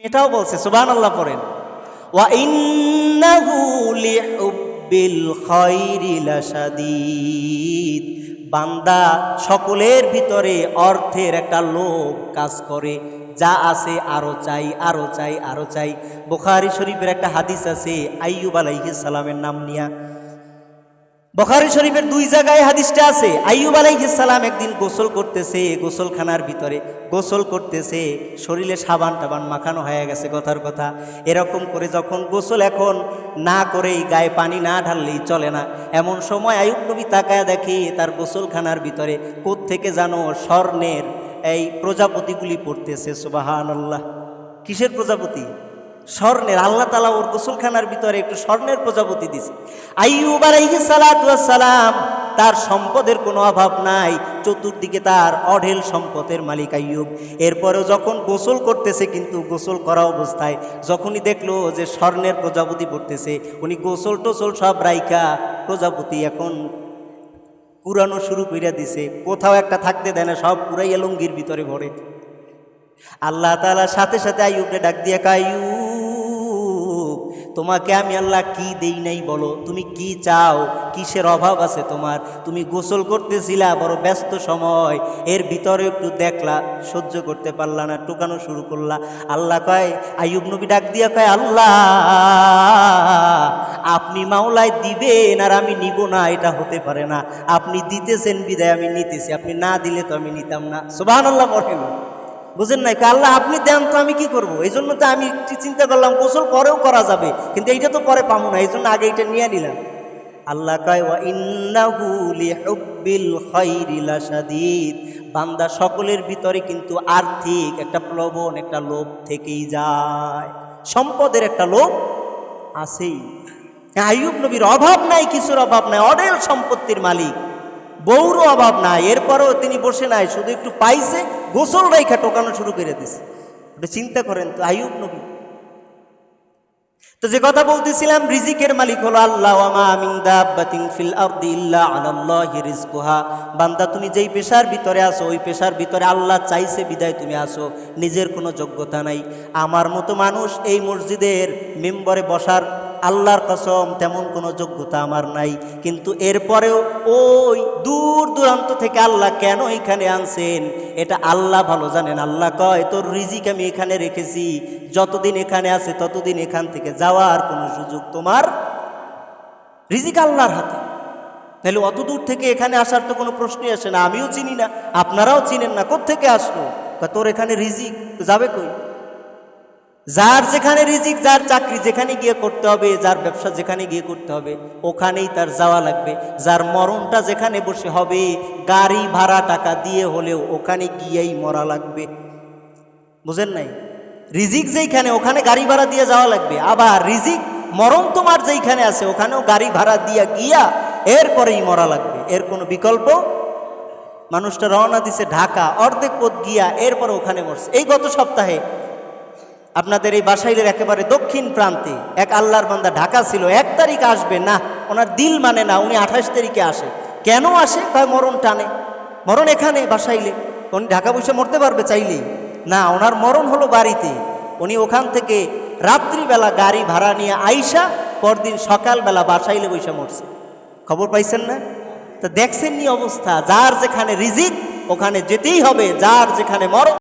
এটাও বলছে, সুবহানাল্লাহ পড়েন। ওয়া ইন্নাহু লিহুব্বিল খায়রি লাশাদীদ। বান্দা সকলের ভিতরে অর্থের একটা লোভ কাজ করে, যা আছে আরো চাই, আরো চাই, আরো চাই। বুখারী শরীফের একটা হাদিস আছে আইয়ুব আলাইহিস সালামের নাম নিয়া। বুখারী শরীফের 2 জায়গায় হাদিসটা আছে। আইয়ুব আলাইহিস সালাম একদিন গোসল করতেছে, গোসলখানার ভিতরে গোসল করতেছে, শরীরে সাবান টাবান মাখানো হয়ে গেছে কথার কথা। এরকম করে যখন গোসল এখন না করেই, গায়ে পানি না ঢাললেই চলে না, এমন সময় আইয়ুব নবী তাকায়া দেখে তার গোসলখানার ভিতরে কোত্থেকে জানো স্বর্ণের এই প্রজাপতিগুলি পড়তেছে। সুবহানাল্লাহ। কিসের প্রজাপতি? স্বর্ণের। আল্লাহ তাআলা ওর গোসলখানার ভিতরে একটু স্বর্ণের প্রজাপতি দিছে। আইয়ুব আলাইহিস সালাতু ওয়াস সালাম, তার সম্পদের কোনো অভাব নাই, চতুর্দিকে তার অঢেল সম্পদের মালিক আইয়ুব। এরপরেও যখন গোসল করতেছে, কিন্তু গোসল করা অবস্থায় যখনই দেখলো যে স্বর্ণের প্রজাপতি পড়তেছে, উনি গোসল টোসল সব রাইখা প্রজাপতি এখন কুরানো শুরু কইরা দিছে। কোথাও একটা থাকতে দেয় না, সব পুরাই লুঙ্গির ভিতরে ভরে। আল্লাহ তাআলা সাথে সাথে আইয়ুবকে ডাক দিয়ে কয়, আইয়ুব, তোমাকে আমি আল্লাহ কি দেই নাই বলো? তুমি কি চাও? কিসের অভাব আছে তোমার? তুমি গোসল করতেছিলা, বড় ব্যস্ত সময়, এর ভিতরে একটু দেখলা, সহ্য করতে পারলা না, টুকানো শুরু করলা। আল্লাহ কয়, আইয়ুব নবী ডাক দিয়া কয়, আল্লাহ আপনি মাওলায় দিবেন আর আমি নিব না, এটা হতে পারে না। আপনি দিতেছেন বিদায় আমি নিতেছি, আপনি না দিলে তো আমি নিতাম না। সুবহানাল্লাহ বলেন। বুঝেন নাই? আল্লাহ আপনি দেন তো আমি কি করব? এই জন্য তো আমি একটু চিন্তা করলাম গোসল পরেও করা যাবে, কিন্তু এইটা তো পরে পাবো না, এই জন্য আগে এটা নিয়ে নিলাম। আল্লাহ কয়, ওয়া ইন্নাহু লিহুব্বিল খায়রি লাশাদীদ। বান্দা সকলের ভিতরে কিন্তু আর্থিক একটা প্রলোভন, একটা লোভ থেকেই যায়, সম্পদের একটা লোভ আছেই। আইয়ুব নবীর অভাব নাই, কিছুর অভাব নাই, অঢেল সম্পত্তির মালিক, বউরও অভাব নাই। এরপরেও তিনি বসে নাই, শুধু একটু পাইছে, গোসল রাইখা টোকানো শুরু করে দিছে। ওটা চিন্তা করেন তো, আইয়ুব নবী। তো যে কথা বলতেছিলাম, রিজিকের মালিক হলো আল্লাহ। ওয়া মা মিন দাব্বাতিন ফিল আরদি ইল্লা আলাল্লাহি রিজকুহা। বান্দা তুমি যেই পেশার ভিতরে আসো, ওই পেশার ভিতরে আল্লাহ চাইছে বিদায় তুমি আসো, নিজের কোনো যোগ্যতা নাই। আমার মতো মানুষ এই মসজিদের মেম্বরে বসার আল্লাহর কসম তেমন কোনো যোগ্যতা আমার নাই, কিন্তু এরপরেও ওই দূর দূরান্ত থেকে আল্লাহ কেন এখানে আনছেন এটা আল্লাহ ভালো জানেন। আল্লাহ কয়, তোর রিজিক আমি এখানে রেখেছি, যতদিন এখানে আছে ততদিন এখান থেকে যাওয়ার কোনো সুযোগ তোমার, রিজিক আল্লাহর হাতে। তাহলে অত দূর থেকে এখানে আসার তো কোনো প্রশ্নই আসে না। আমিও চিনি না, আপনারাও চিনেন না, কোত্থেকে আসলো? তোর এখানে রিজিক যাবে কই? যার যেখানে রিজিক, যার চাকরি যেখানে গিয়ে করতে হবে, যার ব্যবসা যেখানে গিয়ে করতে হবে, ওখানেই তার যাওয়া লাগবে। যার মরণটা যেখানে বসে হবে, গাড়ি ভাড়া টাকা দিয়ে হলেও ওখানে গিয়েই মরা লাগবে। বুঝেন নাই? রিজিক যেইখানে, ওখানে গাড়ি ভাড়া দিয়ে যাওয়া লাগবে। আবার রিজিক মরণ তোমার যেইখানে আছে, ওখানেও গাড়ি ভাড়া দিয়া গিয়া এরপরেই মরা লাগবে, এর কোনো বিকল্প। মানুষটা রওনা দিছে ঢাকা, অর্ধেক পথ গিয়া এরপরে ওখানে মরছে। এই গত সপ্তাহে আপনাদের এই বাসাইলের একেবারে দক্ষিণ প্রান্তে এক আল্লাহর বান্দা ঢাকা ছিল, 1 তারিখ আসবে না, ওনার দিল মানে না, উনি 28 তারিখে আসে। কেন আসে? তাই মরণ টানে, মরণ এখানে বাসাইলে। উনি ঢাকা বসে মরতে পারবে চাইলেই না, ওনার মরণ হলো বাড়িতে। উনি ওখান থেকে রাত্রিবেলা গাড়ি ভাড়া নিয়ে আইসা পরদিন সকালবেলা বাসাইলে বসে মরছে। খবর পাইছেন না? তো দেখছেন নি অবস্থা? যার যেখানে রিজিক ওখানে যেতেই হবে, যার যেখানে মরণ।